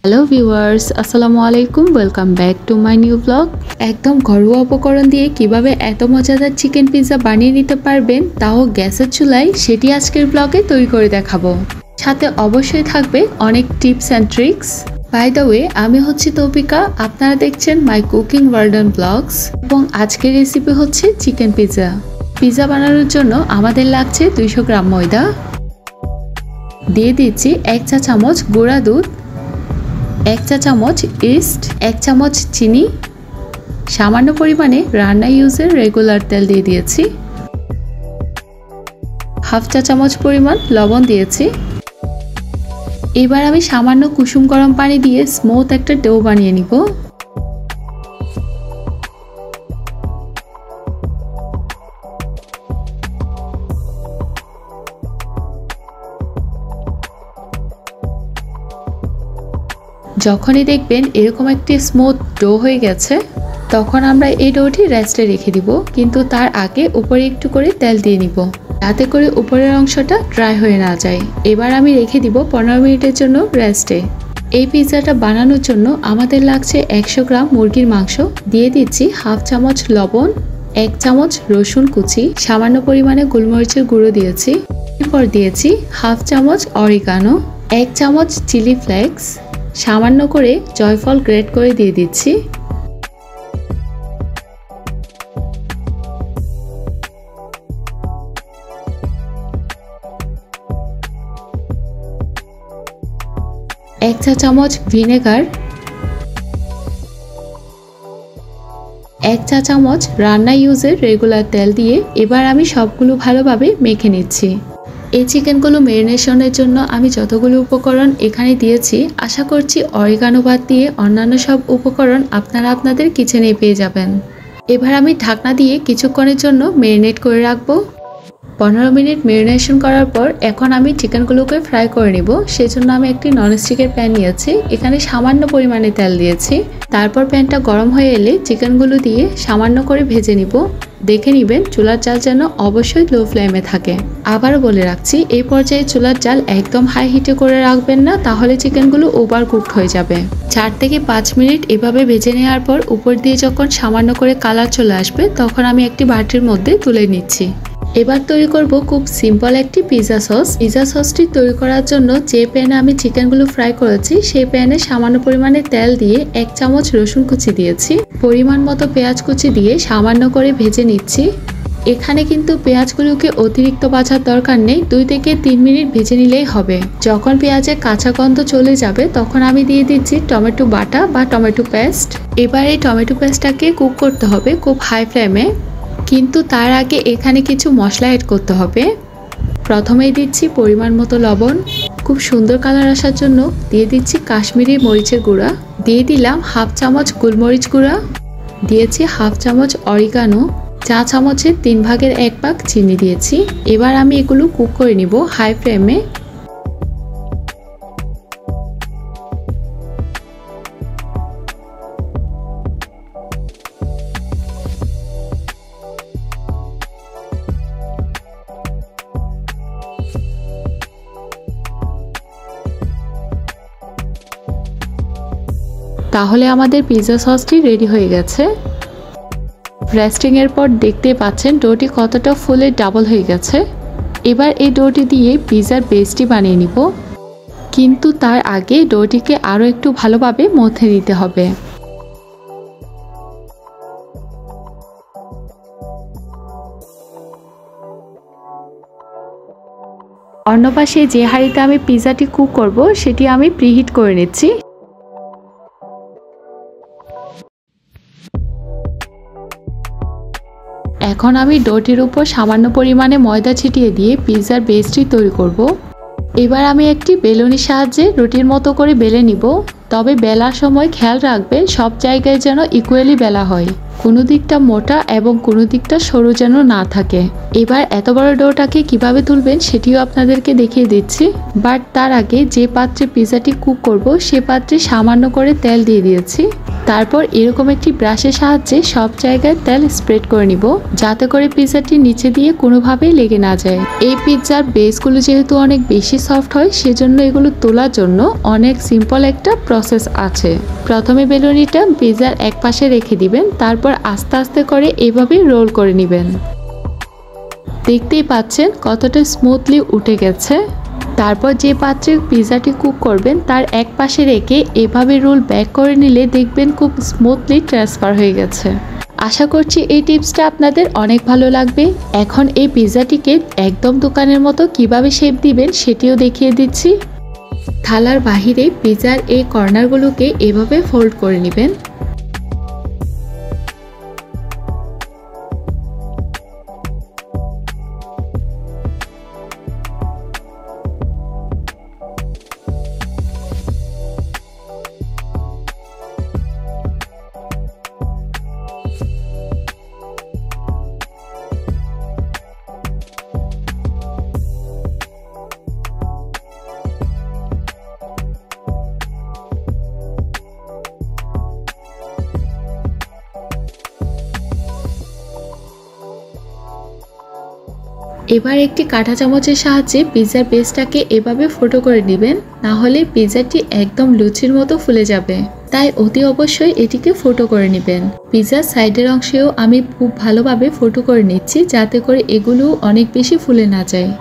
Hello viewers, আসসালামু আলাইকুম। Welcome back to my new blog. একদম ঘরোয়া উপকরণ দিয়ে কিভাবে এত মজাদার চিকেন পিৎজা বানিয়ে নিতে পারবেন, তাও গ্যাসের চুলায়, সেটি আজকের ব্লগে তৈরি করে দেখাবো। সাথে অবশ্যই থাকবে অনেক tips and tricks. By the way, আমি হচ্ছি তৌফিকা, আপনারা দেখছেন my cooking world and blogs. এবং আজকের রেসিপি হচ্ছে চিকেন পিৎজা। পিৎজা বানানোর জন্য আমাদের লাগছে 200 গ্রাম ময়দা, দিয়ে দিচ্ছি 1 চা চামচ গুঁড়া দুধ, 1 চা চামচ ইস্ট, 1 চামচ চিনি, সামান্য পরিমাণে রান্না ইউজের রেগুলার তেল দিয়ে দিয়েছি, হাফ চা চামচ পরিমাণ লবণ দিয়েছি। এবার আমি সামান্য কুসুম গরম পানি দিয়ে স্মুথ একটা ডো বানিয়ে নিব। যখনই দেখবেন এরকম একটি স্মুথ ডো হয়ে গেছে, তখন আমরা এই ডোটি রেস্টে রেখে দিব। কিন্তু তার আগে উপরে একটু করে তেল দিয়ে নিব, যাতে করে উপরের অংশটা ড্রাই হয়ে না যায়। এবার আমি রেখে দিব 15 মিনিটের জন্য রেস্টে। এই পিৎজাটা বানানোর জন্য আমাদের লাগছে 100 গ্রাম মুরগির মাংস, দিয়ে দিচ্ছি হাফ চামচ লবণ, 1 চামচ রসুন কুচি, সামান্য পরিমাণে গোলমরিচের গুঁড়ো দিয়েছি। এরপর দিয়েছি হাফ চামচ অরিগানো, 1 চামচ চিলি ফ্লেক্স, সামান্য করে জয়ফল গ্রেট করে দিয়ে দিচ্ছি। এক চা চামচ ভিনেগার, 1 চা চামচ রান্না ইউজের রেগুলার তেল দিয়ে এবার আমি সবগুলো ভালোভাবে মেখে নিচ্ছি। এই চিকেনগুলো ম্যারিনেশনের জন্য আমি যতগুলো উপকরণ এখানে দিয়েছি, আশা করছি অরিগানো বাদ দিয়ে অন্যান্য সব উপকরণ আপনারা আপনাদের কিচেনে পেয়ে যাবেন। এবার আমি ঢাকনা দিয়ে কিছুক্ষণের জন্য ম্যারিনেট করে রাখবো। 15 মিনিট ম্যারিনেশন করার পর এখন আমি চিকেনগুলোকে ফ্রাই করে নিব। সেজন্য আমি একটি ননস্টিকের প্যান নিয়েছি, এখানে সামান্য পরিমাণে তেল দিয়েছি। তারপর প্যানটা গরম হয়ে এলে চিকেনগুলো দিয়ে সামান্য করে ভেজে নিব। দেখে নেবেন চুলার জাল যেন অবশ্যই লো ফ্লেমে থাকে। আবারও বলে রাখছি, এই পর্যায়ে চুলার জাল একদম হাই হিটে করে রাখবেন না, তাহলে চিকেনগুলো ওভার কুকড হয়ে যাবে। 4 থেকে 5 মিনিট এভাবে ভেজে নেওয়ার পর উপর দিয়ে যখন সামান্য করে কালার চলে আসবে, তখন আমি একটি বাটির মধ্যে তুলে নিচ্ছি। এবার তৈরি করব খুব সিম্পল একটি পিৎজা সস। পিৎজা সসটি তৈরি করার জন্য যে প্যানে আমি চিকেনগুলো ফ্রাই করেছি, সেই প্যানে সামান্য পরিমাণে তেল দিয়ে 1 চামচ রসুন কুচি দিয়েছি, পরিমাণ মতো পেঁয়াজ কুচি দিয়ে সামান্য করে ভেজে নিচ্ছি। এখানে কিন্তু পেঁয়াজগুলোকে অতিরিক্ত ভাজার দরকার নেই, 2 থেকে 3 মিনিট ভেজে নিলেই হবে। যখন পেঁয়াজের কাঁচা গন্ধ চলে যাবে, তখন আমি দিয়ে দিচ্ছি টমেটো বাটা বা টমেটো পেস্ট। এবার এই টমেটো পেস্টটাকে কুক করতে হবে খুব হাই ফ্লেমে, কিন্তু তার আগে এখানে কিছু মশলা অ্যাড করতে হবে। প্রথমেই দিচ্ছি পরিমাণ মতো লবণ, খুব সুন্দর কালার আসার জন্য দিয়ে দিচ্ছি কাশ্মীরি মরিচের গুঁড়া, দিয়ে দিলাম হাফ চামচ গোলমরিচ গুঁড়া, দিয়েছি হাফ চামচ অরিগানো, চা চামচের 3 ভাগের 1 ভাগ চিনি দিয়েছি। এবার আমি এগুলো কুক করে নিব হাই ফ্লেমে। তাহলে আমাদের পিৎজা সসটি রেডি হয়ে গেছে। রেস্টিং এর পর দেখতে পাচ্ছেন ডোটি কতটা ফুলে ডাবল হয়ে গেছে। এবার এই ডোটি দিয়ে পিৎজার বেসটি বানিয়ে নিব, কিন্তু তার আগে ডোটিকে আরও একটু ভালোভাবে মথে নিতে হবে। অন্য পাশে যে হাঁড়িতে আমি পিৎজাটি কুক করব, সেটি আমি প্রিহিট করে নিচ্ছি। এখন আমি ডোটির উপর সামান্য পরিমাণে ময়দা ছিটিয়ে দিয়ে পিৎজার বেসটি তৈরি করব। এবার আমি একটি বেলুনির সাহায্যে রুটির মতো করে বেলে নিব, তবে বেলার সময় খেয়াল রাখবেন সব জায়গায় যেন ইকুয়ালি বেলা হয়, কোনো দিকটা মোটা এবং কোনো দিকটা সরু যেন না থাকে। এবার এত বড় ডোটাকে কিভাবে তুলবেন সেটিও আপনাদেরকে দেখিয়ে দিচ্ছি, বাট তার আগে যে পাত্রে পিৎজাটি কুক করব, সে পাত্রে সামান্য করে তেল দিয়ে দিয়েছি। তারপর এরকম একটি ব্রাশের সাহায্যে সব জায়গায় তেল স্প্রেড করে নিব, যাতে করে পিৎজাটি নিচে দিয়ে কোনোভাবেই লেগে না যায়। এই পিৎজার বেসগুলো যেহেতু অনেক বেশি সফট হয়, সেজন্য এগুলো তোলার জন্য অনেক সিম্পল একটা প্রসেস আছে। প্রথমে বেলুনিটা পিৎজার এক পাশে রেখে দিবেন, তারপর আস্তে আস্তে করে এভাবে রোল করে নেবেন। দেখতেই পাচ্ছেন কতটা স্মুথলি উঠে গেছে। তারপর যে পাত্রে পিৎজাটি কুক করবেন তার এক পাশে রেখে এভাবে রোল ব্যাক করে নিলে দেখবেন খুব স্মুথলি ট্রান্সফার হয়ে গেছে। আশা করছি এই টিপসটা আপনাদের অনেক ভালো লাগবে। এখন এই পিৎজাটিকে একদম দোকানের মতো কিভাবে শেপ দিবেন সেটিও দেখিয়ে দিচ্ছি। থালার বাহিরে পিৎজার এই কর্নারগুলোকে এভাবে ফোল্ড করে নেবেন। এবার একটি কাঁটা চামচের সাহায্যে পিৎজার বেসটাকে এভাবে ফুটো করে নেবেন, না হলে পিৎজাটি একদম লুচির মতো ফুলে যাবে। তাই অতি অবশ্যই এটিকে ফুটো করে নেবেন। পিৎজার সাইডের অংশেও আমি খুব ভালোভাবে ফুটো করে নিচ্ছি, যাতে করে এগুলো অনেক বেশি ফুলে না যায়।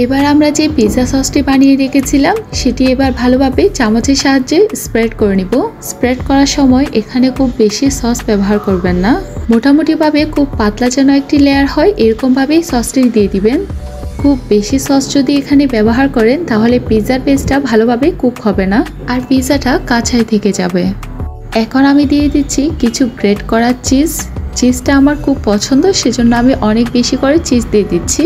এবার আমরা যে পিৎজা সসটি বানিয়ে রেখেছিলাম সেটি এবার ভালোভাবে চামচের সাহায্যে স্প্রেড করে নিব। স্প্রেড করার সময় এখানে খুব বেশি সস ব্যবহার করবেন না, মোটামুটিভাবে খুব পাতলা যেন একটি লেয়ার হয় এরকমভাবেই সসটি দিয়ে দিবেন। খুব বেশি সস যদি এখানে ব্যবহার করেন তাহলে পিৎজার বেসটা ভালোভাবে কুক হবে না আর পিৎজাটা কাঁচাই থেকে যাবে। এখন আমি দিয়ে দিচ্ছি কিছু গ্রেট করা চিজ। চিজটা আমার খুব পছন্দ, সেজন্য আমি অনেক বেশি করে চিজ দিয়ে দিচ্ছি।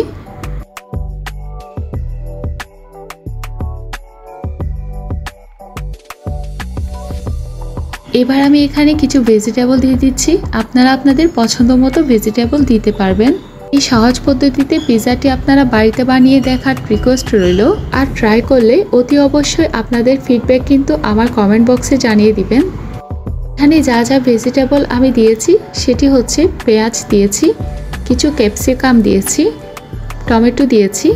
এবার আমি এখানে কিছু ভেজিটেবল দিয়ে দিচ্ছি। আপনারা আপনাদের পছন্দ মতো ভেজিটেবল দিতে পারবেন। এই সহজ পদ্ধতিতে পিৎজাটি আপনারা বাড়িতে বানিয়ে দেখার রিকোয়েস্ট রইল। আর ট্রাই করলে অতি অবশ্যই আপনাদের ফিডব্যাক কিন্তু আমার কমেন্ট বক্সে জানিয়ে দিবেন। এখানে যা যা ভেজিটেবল আমি দিয়েছি সেটি হচ্ছে পেঁয়াজ দিয়েছি, কিছু ক্যাপসিকাম দিয়েছি, টমেটো দিয়েছি,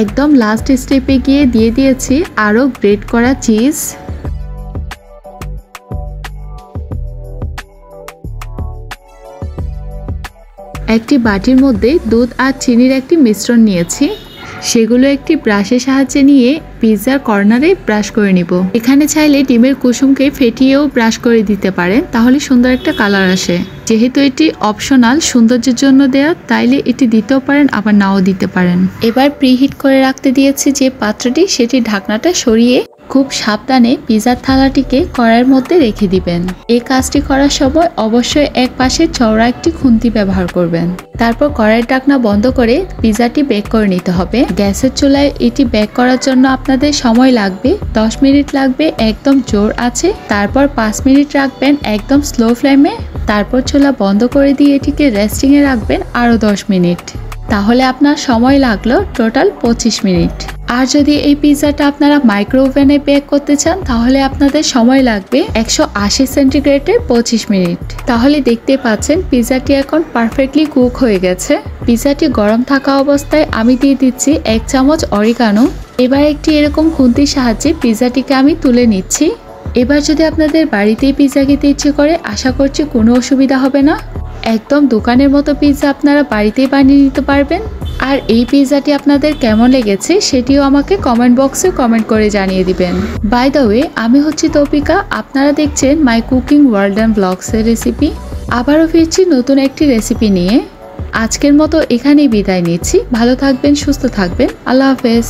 একদম লাস্ট স্টেপে গিয়ে দিয়ে দিয়েছি আরো গ্রেট করা চিজ। একটি বাটির মধ্যে দুধ আর চিনির একটি মিশ্রণ নিয়েছি, সেগুলো একটি ব্রাশের সাহায্যে নিয়ে পিৎজার কর্নারে ব্রাশ করে নিব। এখানে চাইলে ডিমের কুসুমকে ফেটিয়েও ব্রাশ করে দিতে পারেন, তাহলে সুন্দর একটা কালার আসে। যেহেতু এটি অপশনাল, সৌন্দর্যের জন্য দেয়া, তাইলে এটি দিতেও পারেন আবার নাও দিতে পারেন। এবার প্রিহিট করে রাখতে দিয়েছি যে পাত্রটি, সেটি ঢাকনাটা সরিয়ে খুব সাবধানে পিৎজার থালাটিকে কড়াইয়ের মধ্যে রেখে দিবেন। এই কাজটি করার সময় অবশ্যই এক পাশে চওড়া একটি খুন্তি ব্যবহার করবেন। তারপর কড়াইয়ের ঢাকনা বন্ধ করে পিৎজাটি বেক করে নিতে হবে। গ্যাসের চুলায় এটি বেক করার জন্য আপনাদের সময় লাগবে 10 মিনিট লাগবে একদম জোর আছে। তারপর 5 মিনিট রাখবেন একদম স্লো ফ্লেমে। তারপর চুলা বন্ধ করে দিয়ে এটিকে রেস্টিংয়ে রাখবেন আরও 10 মিনিট। তাহলে আপনার সময় লাগলো টোটাল 25 মিনিট। আর যদি এই পিৎজাটা আপনারা মাইক্রো ওভেনে বেক করতে চান তাহলে আপনাদের সময় লাগবে 180 সেন্টিগ্রেডে 25 মিনিট। তাহলে দেখতে পাচ্ছেন পিৎজাটি এখন পারফেক্টলি কুক হয়ে গেছে। পিৎজাটি গরম থাকা অবস্থায় আমি দিয়ে দিচ্ছি 1 চামচ অরিগানো। এবার একটি এরকম খুন্তির সাহায্যে পিৎজাটিকে আমি তুলে নিচ্ছি। এবার যদি আপনাদের বাড়িতেই পিৎজা খেতে ইচ্ছে করে আশা করছি কোনো অসুবিধা হবে না। একদম দোকানের মতো পিৎজা আপনারা বাড়িতেই বানিয়ে নিতে পারবেন। আর এই পিৎজাটি আপনাদের কেমন লেগেছে সেটিও আমাকে কমেন্ট বক্সে কমেন্ট করে জানিয়ে দিবেন। বাই দ্য ওয়ে, আমি হচ্ছি তৌপিকা, আপনারা দেখছেন মাই কুকিং ওয়ার্ল্ড অ্যান্ড ব্লগসের রেসিপি। আবারও ফিরছি নতুন একটি রেসিপি নিয়ে। আজকের মতো এখানেই বিদায় নিচ্ছি। ভালো থাকবেন, সুস্থ থাকবেন, আল্লাহ হাফেজ।